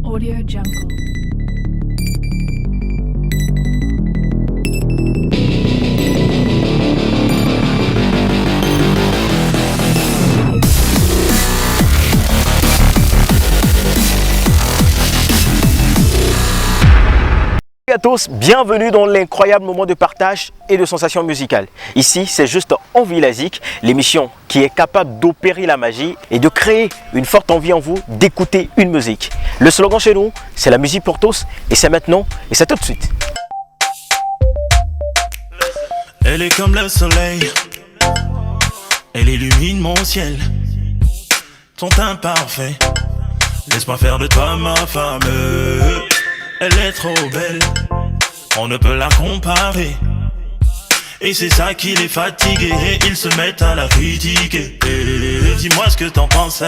Audio Jungle. Salut à tous, bienvenue dans l'incroyable moment de partage et de sensations musicales. Ici, c'est juste Envie Lazik, l'émission qui est capable d'opérer la magie et de créer une forte envie en vous d'écouter une musique. Le slogan chez nous, c'est la musique pour tous et c'est maintenant et c'est tout de suite. Elle est comme le soleil, elle illumine mon ciel. Ton teint parfait, laisse-moi faire de toi ma femme. Elle est trop belle, on ne peut la comparer. Et c'est ça qui les fatigue, ils se mettent à la critiquer. Dis-moi ce que t'en penses,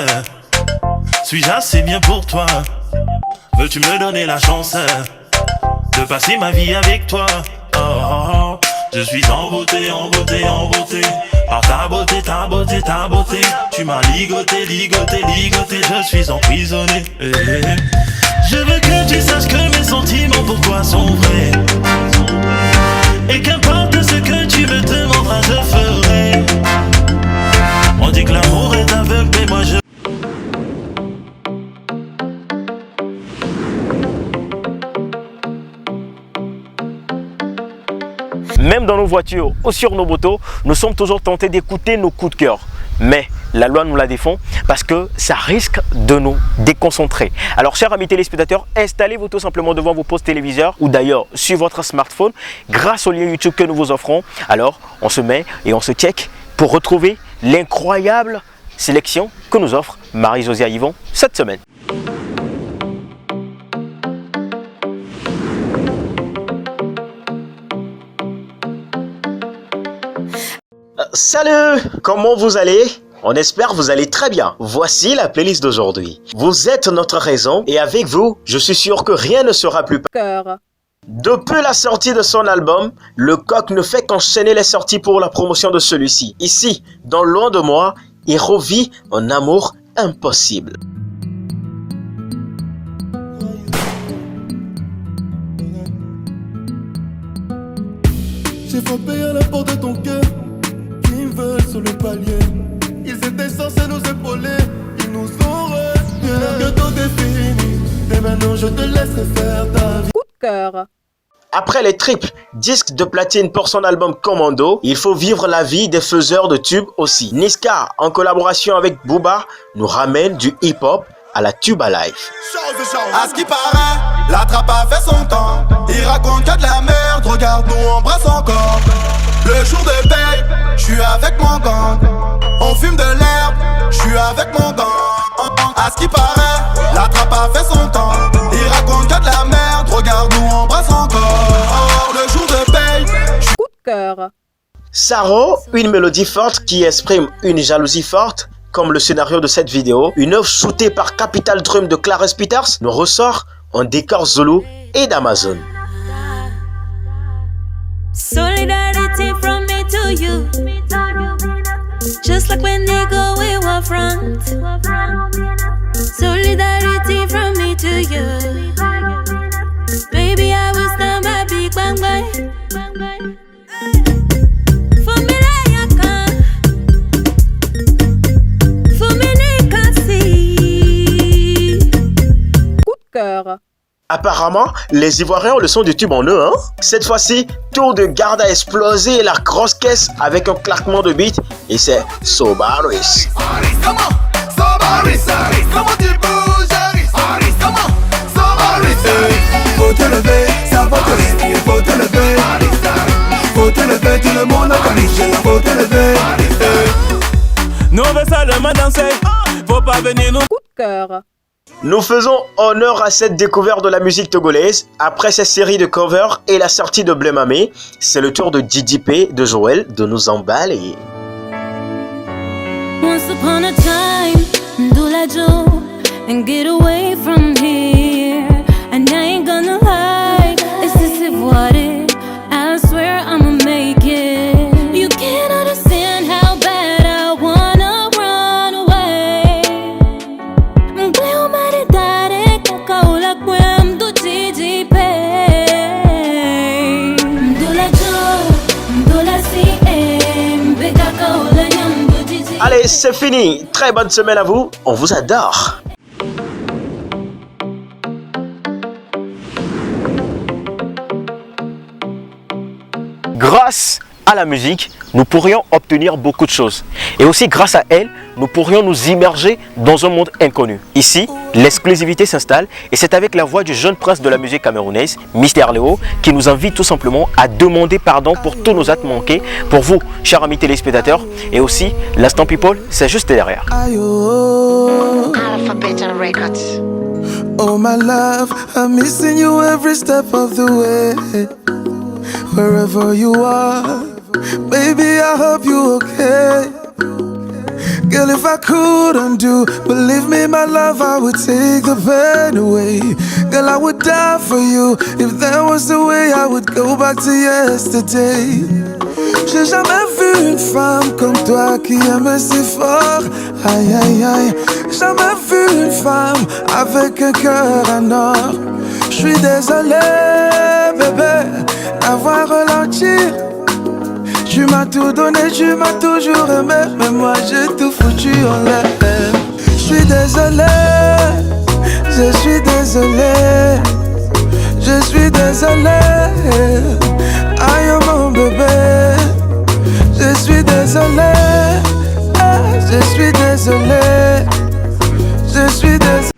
suis-je assez bien pour toi? Veux-tu me donner la chance de passer ma vie avec toi? Oh, je suis en beauté, en beauté, en beauté. Par ta beauté, ta beauté, ta beauté. Tu m'as ligoté, ligoté, ligoté. Je suis emprisonné. Je veux que tu saches que mes sentiments pour toi sont vrais. Et qu'importe ce que tu me demanderas, je ferai. On dit que l'amour est aveugle, mais moi je... Même dans nos voitures ou sur nos motos, nous sommes toujours tentés d'écouter nos coups de cœur. Mais la loi nous la défend parce que ça risque de nous déconcentrer. Alors chers amis téléspectateurs, installez-vous tout simplement devant vos postes téléviseurs ou d'ailleurs sur votre smartphone grâce au lien YouTube que nous vous offrons. Alors on se met et on se check pour retrouver l'incroyable sélection que nous offre Marie-Josée Yvon cette semaine. Salut, comment vous allez? On espère que vous allez très bien. Voici la playlist d'aujourd'hui. Vous êtes notre raison et avec vous, je suis sûr que rien ne sera plus Cœur. Depuis la sortie de son album, le Coq ne fait qu'enchaîner les sorties pour la promotion de celui-ci. Ici, dans Loin de moi, il revit un amour impossible. J'ai frappé à la porte de ton cœur, qui me veulent sur le palier. Ils étaient censés nous épauler, ils nous ont rejetés. Bientôt t'es fini, dès maintenant je te laisserai faire ta vie. Coup de cœur. Après les triples disques de platine pour son album Commando, il faut vivre la vie des faiseurs de tubes aussi. Niska, en collaboration avec Booba, nous ramène du hip-hop à la Tuba Life. À ce qui paraît, la trappe a fait son temps. Il raconte que de la merde, regarde nous embrasse encore. Le jour de paye, je suis avec mon gang. On fume de l'herbe, je suis avec mon gang. À ce qui paraît, la trappe a fait son temps. Il raconte que de la merde, regarde nous embrasse encore. Le jour de paye, Coup de cœur. Saro, une mélodie forte qui exprime une jalousie forte, comme le scénario de cette vidéo. Une œuvre shootée par Capital Drum de Clarence Peters nous ressort en décor Zulu et d'Amazon. Solidarity from me to you. Just like when they go, we were front. Solidarity from me to you. Baby, I will stand by big bang bang. For me, I can. For me, I can see. Coup de cœur. Apparemment, les Ivoiriens ont le son du tube en eux, hein? Cette fois-ci, tour de garde a explosé la grosse caisse avec un claquement de beat et c'est Sobaris. comment tu bouges, Aris, comment faut te lever, ça va te lever, faut te lever. Faut te lever, tout le monde a connu, faut te lever. Nous on veut seulement danser, faut pas venir nous... Coup de cœur. Nous faisons honneur à cette découverte de la musique togolaise. Après cette série de covers et la sortie de Blé Mamé, c'est le tour de DDP de Joël de nous emballer. Once upon a time, do la Joe and get away from here. And I ain't gonna lie, this is what it. I swear I'ma make it. You can't understand how bad I wanna run away. Cleo maridare, kakaula. la kwem do titi pe. Mdola jo, mdola si mbekaka ola nyambo titi. Allez, c'est fini. Très bonne semaine à vous. On vous adore. Grâce à la musique, nous pourrions obtenir beaucoup de choses. Et aussi grâce à elle, nous pourrions nous immerger dans un monde inconnu. Ici, l'exclusivité s'installe et c'est avec la voix du jeune prince de la musique camerounaise, Mister Léo, qui nous invite tout simplement à demander pardon pour tous nos actes manqués. Pour vous, chers amis téléspectateurs, et aussi l'Instant People, c'est juste derrière. Alphabet Records. Oh my love, I'm missing you every step of the way. Wherever you are, baby, I hope you okay. Girl, if I couldn't do, believe me, my love, I would take the pain away. Girl, I would die for you. If that was the way, I would go back to yesterday. J'ai jamais vu une femme comme toi qui aime si fort. Aïe, aïe, aïe. Jamais vu une femme avec un cœur en or. J'suis désolé, bébé, d'avoir relenti. Tu m'as tout donné, tu m'as toujours aimé, mais moi j'ai tout foutu en l'air. Je suis désolé, je suis désolé, je suis désolé. Aïe mon bébé, je suis désolé, je suis désolé, je suis désolé.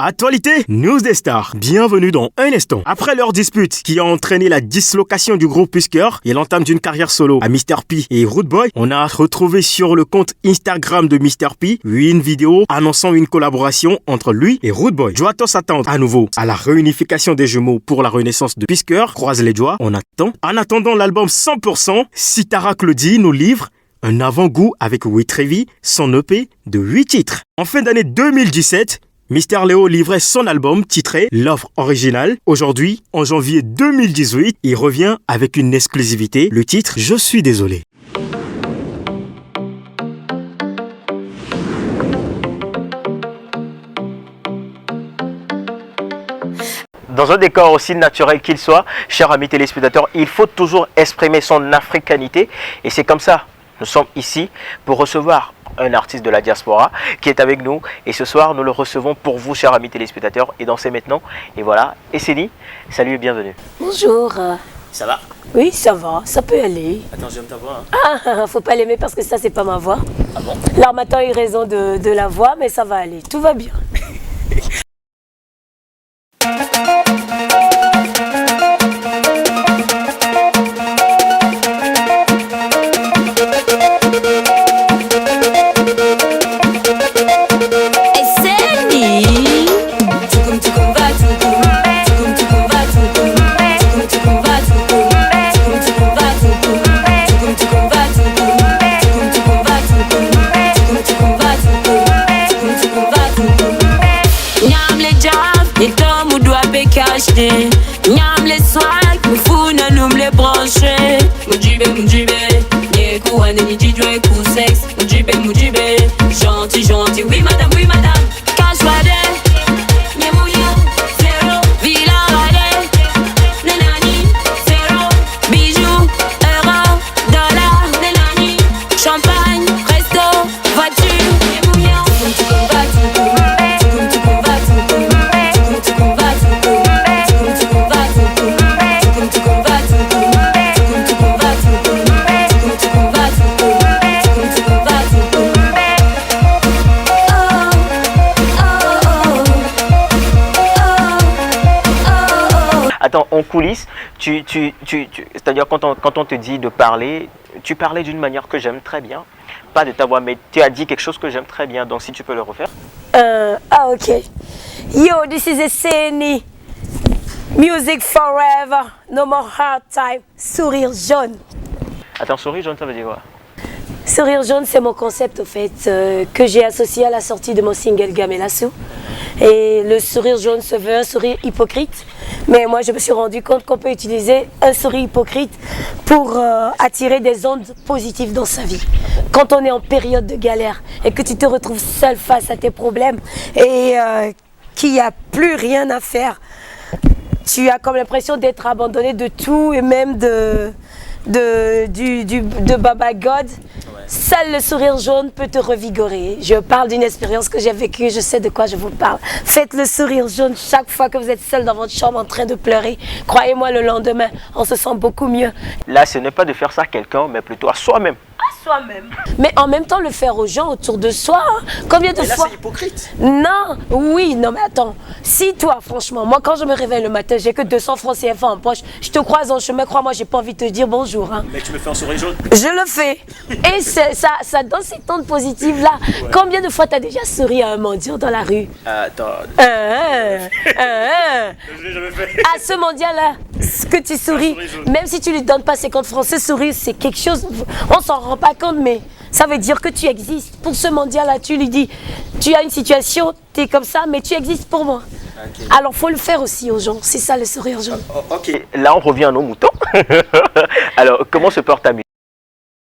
Actualité, news des stars. Bienvenue dans Un Instant. Après leur dispute qui a entraîné la dislocation du groupe Pisqueur et l'entame d'une carrière solo à Mr P et Rude Boy, on a retrouvé sur le compte Instagram de Mr P une vidéo annonçant une collaboration entre lui et Rude Boy. Doit-on s'attendre à nouveau à la réunification des jumeaux pour la renaissance de Pisqueur? Croise les doigts, on attend. En attendant l'album 100%, Sitara Claudie nous livre un avant-goût avec Witrevi, son EP de 8 titres. En fin d'année 2017, Mister Léo livrait son album titré L'Offre Originale. Aujourd'hui, en janvier 2018, il revient avec une exclusivité, le titre Je suis désolé. Dans un décor aussi naturel qu'il soit, chers amis téléspectateurs, il faut toujours exprimer son africanité et c'est comme ça. Nous sommes ici pour recevoir un artiste de la diaspora qui est avec nous et ce soir nous le recevons pour vous, chers amis téléspectateurs, et dansez maintenant. Et voilà, Esseni, salut et bienvenue. Bonjour. Ça va? Oui, ça va, ça peut aller. Attends, j'aime ta voix. Hein. Ah, faut pas l'aimer parce que ça, c'est pas ma voix. Ah bon? L'armateur a eu raison de la voix, mais ça va aller, tout va bien. Nyam les soins, mufuna num les brancher. Mujibe, nye kouane ni jidwe kou sexe. Mujibe, gentil, gentil, oui madame, Kajwade, nye mouya, zéro, villa rade, nenani, zéro, bijoux, euro, dollar, nenani, champagne, resto, voiture, nye mouya, Attends, en coulisses, c'est-à-dire quand on te dit de parler, tu parlais d'une manière que j'aime très bien. Pas de ta voix, mais tu as dit quelque chose que j'aime très bien. Donc si tu peux le refaire. Ok. Yo, this is Esseni. Music forever, no more hard time. Sourire jaune. Attends, souris jaune, ça veut dire quoi? Sourire jaune, c'est mon concept au fait que j'ai associé à la sortie de mon single Gamelasso. Et le sourire jaune se veut un sourire hypocrite Mais moi, je me suis rendu compte qu'on peut utiliser un sourire hypocrite pour attirer des ondes positives dans sa vie. Quand on est en période de galère et que tu te retrouves seul face à tes problèmes et qu'il n'y a plus rien à faire, tu as comme l'impression d'être abandonné de tout et même de Baba God. Seul le sourire jaune peut te revigorer. Je parle d'une expérience que j'ai vécue, je sais de quoi je vous parle. Faites le sourire jaune chaque fois que vous êtes seul dans votre chambre en train de pleurer. Croyez-moi, le lendemain, on se sent beaucoup mieux. Là, ce n'est pas de faire ça à quelqu'un, mais plutôt à soi-même. Soi-même. Mais en même temps, le faire aux gens autour de soi. Hein. Combien de là, fois c'est hypocrite. Non, oui, non, mais attends. Si toi, franchement, moi, quand je me réveille le matin, j'ai que 200 francs CFA en poche, je te croise en chemin, crois-moi, j'ai pas envie de te dire bonjour. Hein. Mais tu me fais un sourire jaune. Je le fais. Et ça donne ces tentes positives-là. Ouais. Combien de fois t'as déjà souri à un mendiant dans la rue? Attends. Je l'ai jamais fait. À ce mendiant-là, ce que tu souris, même si tu lui donnes pas 50 francs, ce sourire, c'est quelque chose, on s'en rend pas compte, mais ça veut dire que tu existes. Pour ce mendiant-là, tu lui dis, tu as une situation, tu es comme ça, mais tu existes pour moi. Okay. Alors, faut le faire aussi aux gens. C'est ça le sourire jaune. Ok, là on revient à nos moutons. Alors, comment se porte ta musique?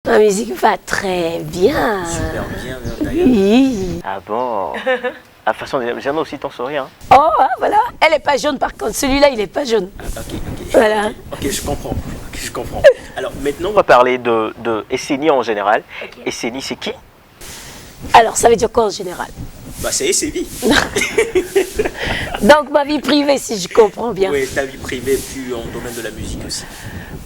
Ma musique va très bien. Super bien, d'ailleurs. Oui. Ah bon? De toute façon, j'aime aussi ton sourire. Hein. Oh, ah, voilà. Elle n'est pas jaune par contre. Celui-là, il n'est pas jaune. Ah, ok. Voilà. Ok, je comprends. Alors maintenant, on va parler de Esseni en général. Okay. Esseni, c'est qui? Alors, ça veut dire quoi en général? Bah, c'est Esseni. Donc, ma vie privée, si je comprends bien. Oui, ta vie privée, puis en domaine de la musique aussi.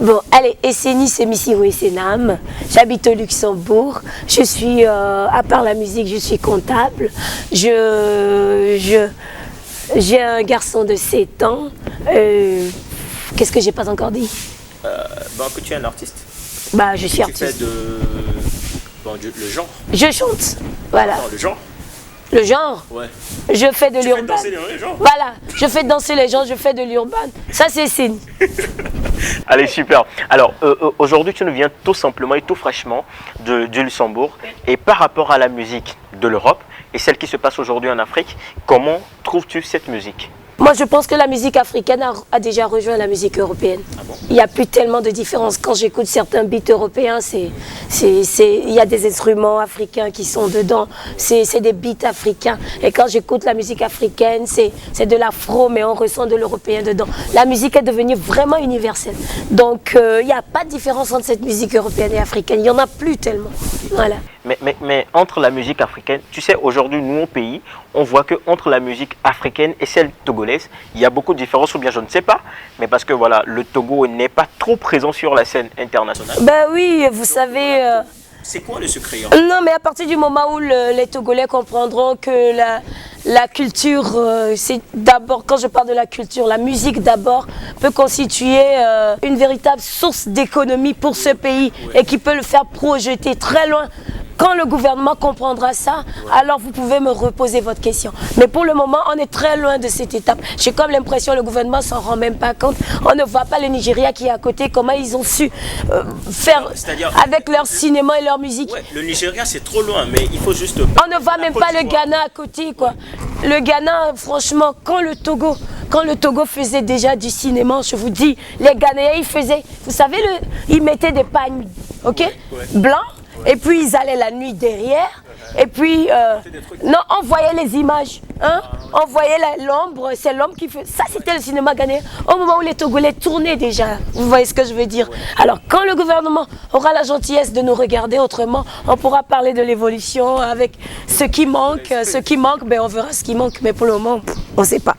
Bon, allez, Esseni, c'est Missirou Essenam. J'habite au Luxembourg. Je suis, à part la musique, je suis comptable. J'ai un garçon de 7 ans. Qu'est-ce que j'ai pas encore dit? Que tu es un artiste. Bah, je suis artiste. Tu fais le genre. Je chante, voilà. Non, le genre. Le genre? Ouais. Je fais de l'urban. Tu fais danser les gens. Voilà, je fais danser les gens, je fais de l'urban. Ça, c'est Esseni. Allez, super. Alors, aujourd'hui, tu nous viens tout simplement et tout fraîchement du Luxembourg. Et par rapport à la musique de l'Europe et celle qui se passe aujourd'hui en Afrique, comment trouves-tu cette musique? Moi, je pense que la musique africaine a déjà rejoint la musique européenne. Ah bon? Il n'y a plus tellement de différence. Quand j'écoute certains beats européens, il y a des instruments africains qui sont dedans. C'est des beats africains. Et quand j'écoute la musique africaine, c'est de l'afro, mais on ressent de l'européen dedans. La musique est devenue vraiment universelle. Donc, il n'y a pas de différence entre cette musique européenne et africaine. Il n'y en a plus tellement. Voilà. Mais entre la musique africaine, tu sais, aujourd'hui, nous, au pays, on voit qu'entre la musique africaine et celle togolaise, il y a beaucoup de différences, ou bien je ne sais pas, mais parce que voilà, le Togo n'est pas trop présent sur la scène internationale. Ben oui, vous savez... C'est quoi le secret? Non, mais à partir du moment où les Togolais comprendront que la culture, c'est d'abord, quand je parle de la culture, la musique d'abord peut constituer une véritable source d'économie pour ce pays et qui peut le faire projeter très loin. Quand le gouvernement comprendra ça, alors vous pouvez me reposer votre question. Mais pour le moment, on est très loin de cette étape. J'ai comme l'impression que le gouvernement ne s'en rend même pas compte. On ne voit pas le Nigeria qui est à côté, comment ils ont su faire avec leur cinéma et leur musique. Ouais, le Nigeria, c'est trop loin, mais il faut juste... On ne voit même pas le Ghana à côté, quoi. Le Ghana, franchement, quand le Togo faisait déjà du cinéma, je vous dis, les Ghanéens, ils faisaient, vous savez, ils mettaient des pagnes, ok, blancs. Et puis ils allaient la nuit derrière, et puis non, on voyait les images, hein? On voyait l'ombre, c'est l'homme qui fait. Ça, c'était le cinéma ghanéen. Au moment où les Togolais tournaient déjà, vous voyez ce que je veux dire? Alors, quand le gouvernement aura la gentillesse de nous regarder autrement, on pourra parler de l'évolution avec ce qui manque, ben on verra ce qui manque, mais pour le moment, on ne sait pas.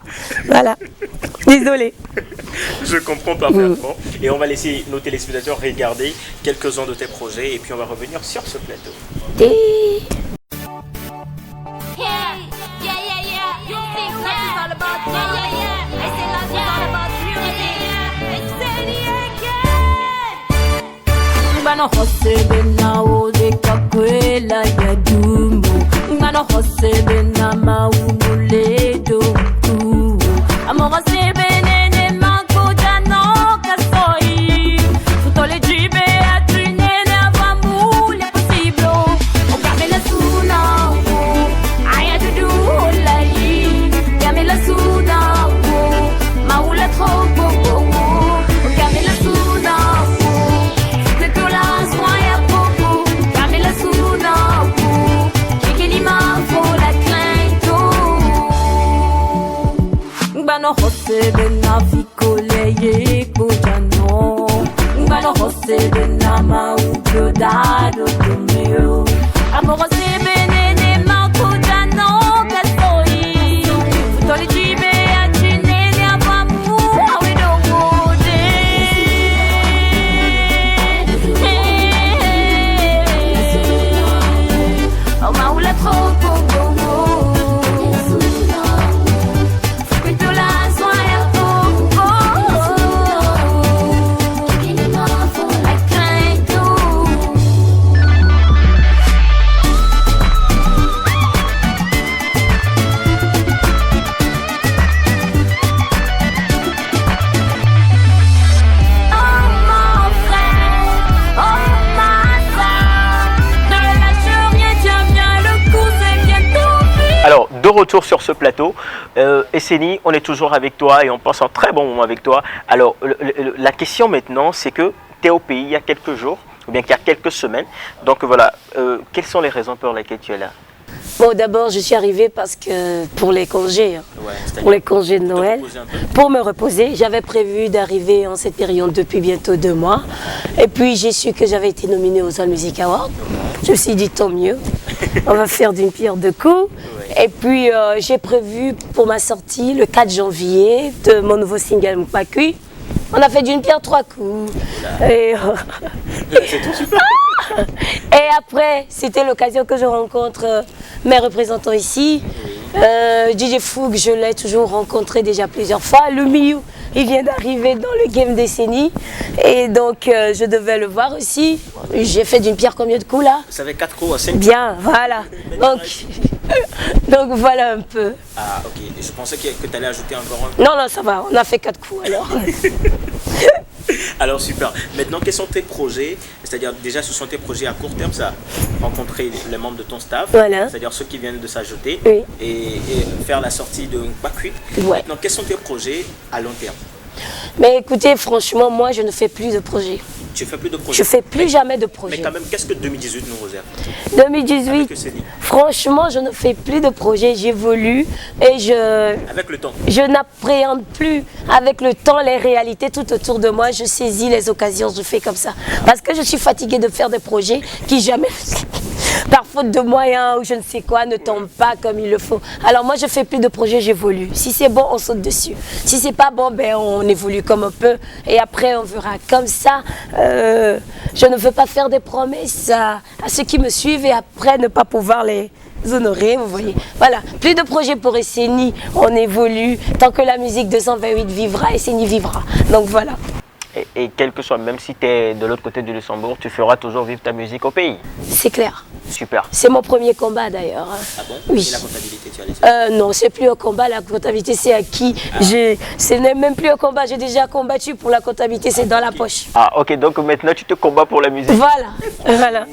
Voilà. Désolée. Je comprends parfaitement. Et on va laisser nos téléspectateurs regarder quelques-uns de tes projets et puis on va revenir sur ce plateau. Trop hose bena fikoleye kujano. Ngalo hose bena maupyo dado tumio. Amorose benene makujano kasoi. Futoli jibe achinene apamu awidongode. Maula trop. Alors, de retour sur ce plateau, Esseni, on est toujours avec toi et on passe un très bon moment avec toi. Alors, la question maintenant, c'est que tu es au pays il y a quelques jours, ou bien qu'il y a quelques semaines. Donc voilà, quelles sont les raisons pour lesquelles tu es là? Bon, d'abord, je suis arrivée parce que pour les congés, pour les congés de Noël, pour me reposer. J'avais prévu d'arriver en cette période depuis bientôt 2 mois. Et puis, j'ai su que j'avais été nominée aux All Music Awards. Je me suis dit, tant mieux, on va faire d'une pierre deux coups. Et puis, j'ai prévu pour ma sortie le 4 janvier de mon nouveau single Mpakui. On a fait d'une pierre 3 coups. Et, et après, c'était l'occasion que je rencontre mes représentants ici. DJ Foug, je l'ai toujours rencontré déjà plusieurs fois. Lumiou, il vient d'arriver dans le game Esseni. Et donc, je devais le voir aussi. J'ai fait d'une pierre combien de coups là? Ça fait 4 coups à 5. Bien, voilà. Donc voilà un peu. Ah, ok. Je pensais que tu allais ajouter encore un. Non, non, ça va. On a fait 4 coups alors. Alors super. Maintenant, quels sont tes projets? C'est-à-dire déjà, ce sont tes projets à court terme, ça, rencontrer les membres de ton staff, voilà. C'est-à-dire ceux qui viennent de s'ajouter, oui. et faire la sortie de Mpakui. Ouais. Maintenant, quels sont tes projets à long terme? Mais écoutez, franchement, moi, je ne fais plus de projets. Tu fais plus de projets? Je fais plus jamais de projets. Mais quand même, qu'est-ce que 2018 nous réserve? 2018, franchement, je ne fais plus de projets, j'évolue et avec le temps. Je n'appréhende plus avec le temps les réalités tout autour de moi. Je saisis les occasions, je fais comme ça. Parce que je suis fatiguée de faire des projets qui jamais, par faute de moyens ou je ne sais quoi, ne tombent pas comme il le faut. Alors moi, je fais plus de projets, j'évolue. Si c'est bon, on saute dessus. Si c'est pas bon, ben on évolue comme on peut et après on verra. Comme ça, je ne veux pas faire des promesses à ceux qui me suivent et après ne pas pouvoir les honorer, vous voyez. Voilà, plus de projets pour Esseni, on évolue. Tant que la musique 228 vivra, Esseni vivra. Donc voilà. Et quel que soit, même si tu es de l'autre côté du Luxembourg, tu feras toujours vivre ta musique au pays. C'est clair. Super. C'est mon premier combat d'ailleurs. Ah bon? Oui. Et la comptabilité, tu as laissé? Non, c'est plus un combat, la comptabilité c'est acquis. Ce n'est même plus un combat, j'ai déjà combattu pour la comptabilité, c'est dans la poche. Ah ok, donc maintenant tu te combats pour la musique. Voilà, voilà.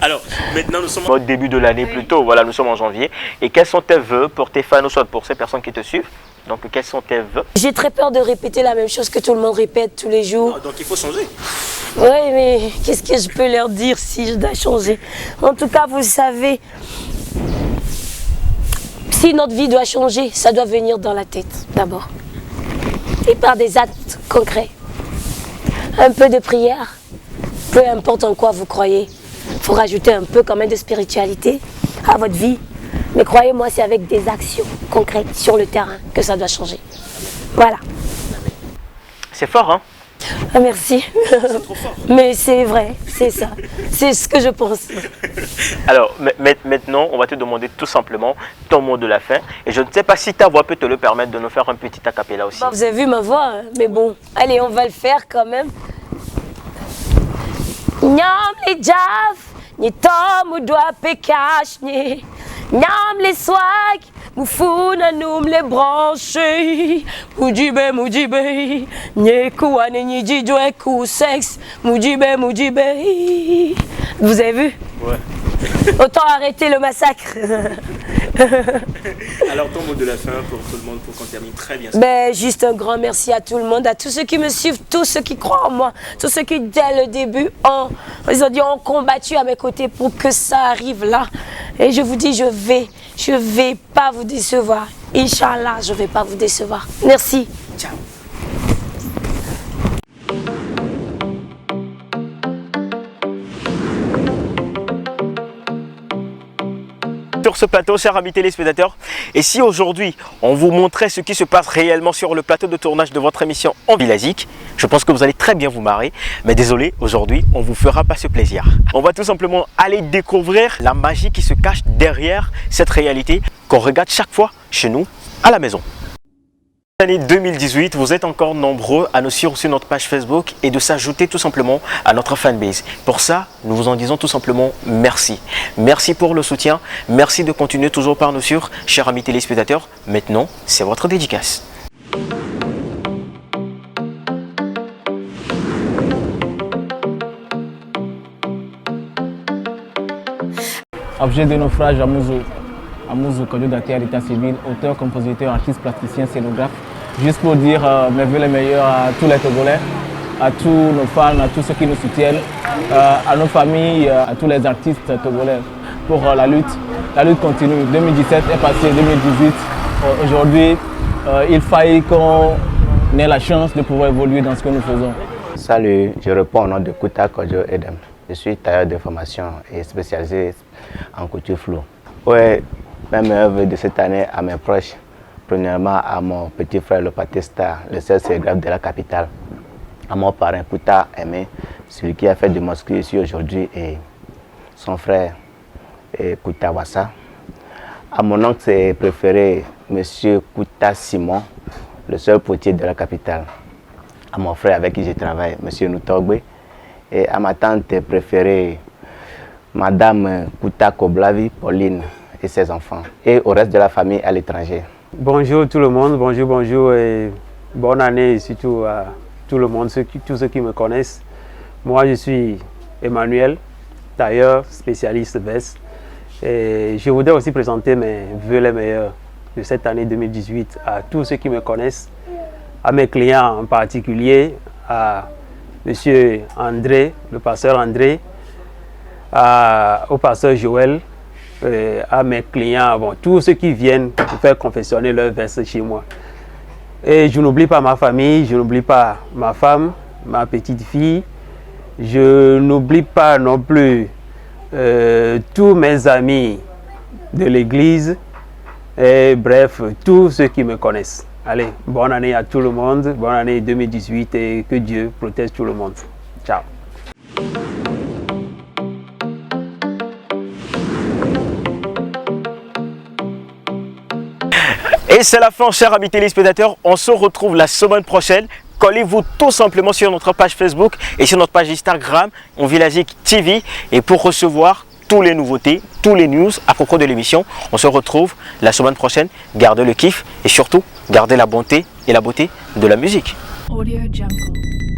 Alors, maintenant nous sommes au début de l'année plutôt, voilà, nous sommes en janvier. Et quels sont tes vœux pour tes fans ou soit pour ces personnes qui te suivent? Donc quels sont tes vœux? J'ai très peur de répéter la même chose que tout le monde répète tous les jours. Ah, donc il faut changer. Oui, mais qu'est-ce que je peux leur dire si je dois changer? En tout cas, vous savez, si notre vie doit changer, ça doit venir dans la tête d'abord. Et par des actes concrets. Un peu de prière, peu importe en quoi vous croyez. Il faut rajouter un peu quand même de spiritualité à votre vie. Mais croyez-moi, c'est avec des actions concrètes sur le terrain que ça doit changer. Voilà. C'est fort, hein? Ah, merci. C'est trop fort. Mais c'est vrai, c'est ça. C'est ce que je pense. Alors, maintenant, on va te demander tout simplement ton mot de la fin. Et je ne sais pas si ta voix peut te le permettre de nous faire un petit a cappella aussi. Bon, vous avez vu ma voix, hein? Mais bon, allez, on va le faire quand même. Nyam les jaf, ni tom ou doit pécache, ni nyam les swag, moufouna noum les brancher. Moudjibe, ni kouane ni djidoué kou sexe, moudjibe. Vous avez vu? Ouais. Autant arrêter le massacre. Alors ton mot de la fin pour tout le monde, pour qu'on termine très bien. Ben, juste un grand merci à tout le monde, à tous ceux qui me suivent, tous ceux qui croient en moi, tous ceux qui dès le début ont combattu à mes côtés pour que ça arrive là. Et je vous dis, je vais pas vous décevoir. Inch'Allah, je ne vais pas vous décevoir. Merci. Ciao. Sur ce plateau, chers amis téléspectateurs, et si aujourd'hui on vous montrait ce qui se passe réellement sur le plateau de tournage de votre émission En Villazique, je pense que vous allez très bien vous marrer, mais désolé, aujourd'hui on vous fera pas ce plaisir. On va tout simplement aller découvrir la magie qui se cache derrière cette réalité qu'on regarde chaque fois chez nous à la maison. Année 2018, vous êtes encore nombreux à nous suivre sur notre page Facebook et de s'ajouter tout simplement à notre fanbase. Pour ça, nous vous en disons tout simplement merci. Merci pour le soutien, merci de continuer toujours par nous suivre, chers amis téléspectateurs. Maintenant, c'est votre dédicace. Objet de naufrage Amouzo candidat à l'état civil, auteur, compositeur, artiste, plasticien, scénographe. Juste pour dire mes vœux les meilleurs à tous les Togolais, à tous nos fans, à tous ceux qui nous soutiennent, à nos familles, à tous les artistes togolais pour la lutte. La lutte continue. 2017 est passé, 2018. Aujourd'hui, il faille qu'on ait la chance de pouvoir évoluer dans ce que nous faisons. Salut, je réponds au nom de Kouta Kodjo Edem. Je suis tailleur de formation et spécialisé en couture floue. Ouais, mes meilleurs vœux de cette année à mes proches. Premièrement, à mon petit frère le Patesta, le seul sérigraphe de la capitale. À mon parrain Kouta Aimé, celui qui a fait du Moscou ici aujourd'hui, et son frère Kouta Wassa. À mon oncle préféré, monsieur Kouta Simon, le seul potier de la capitale. À mon frère avec qui je travaille, monsieur Noutogbe. Et à ma tante préférée, madame Kouta Koblavi, Pauline et ses enfants. Et au reste de la famille à l'étranger. Bonjour tout le monde, bonjour et bonne année surtout à tout le monde, tous ceux qui me connaissent. Moi je suis Emmanuel, tailleur, spécialiste veste. Et je voudrais aussi présenter mes vœux les meilleurs de cette année 2018 à tous ceux qui me connaissent, à mes clients en particulier, à monsieur André, le pasteur André, au pasteur Joël, à mes clients, bon, tous ceux qui viennent faire confessionner leur veste chez moi. Et je n'oublie pas ma famille, je n'oublie pas ma femme, ma petite fille, je n'oublie pas non plus tous mes amis de l'église, et bref, tous ceux qui me connaissent. Allez, bonne année à tout le monde, bonne année 2018 et que Dieu protège tout le monde. Ciao. Et c'est la fin, chers amis téléspectateurs. On se retrouve la semaine prochaine. Collez-vous tout simplement sur notre page Facebook et sur notre page Instagram, En Villazique TV. Et pour recevoir toutes les nouveautés, tous les news à propos de l'émission, on se retrouve la semaine prochaine. Gardez le kiff et surtout, gardez la bonté et la beauté de la musique. Audio Jungle.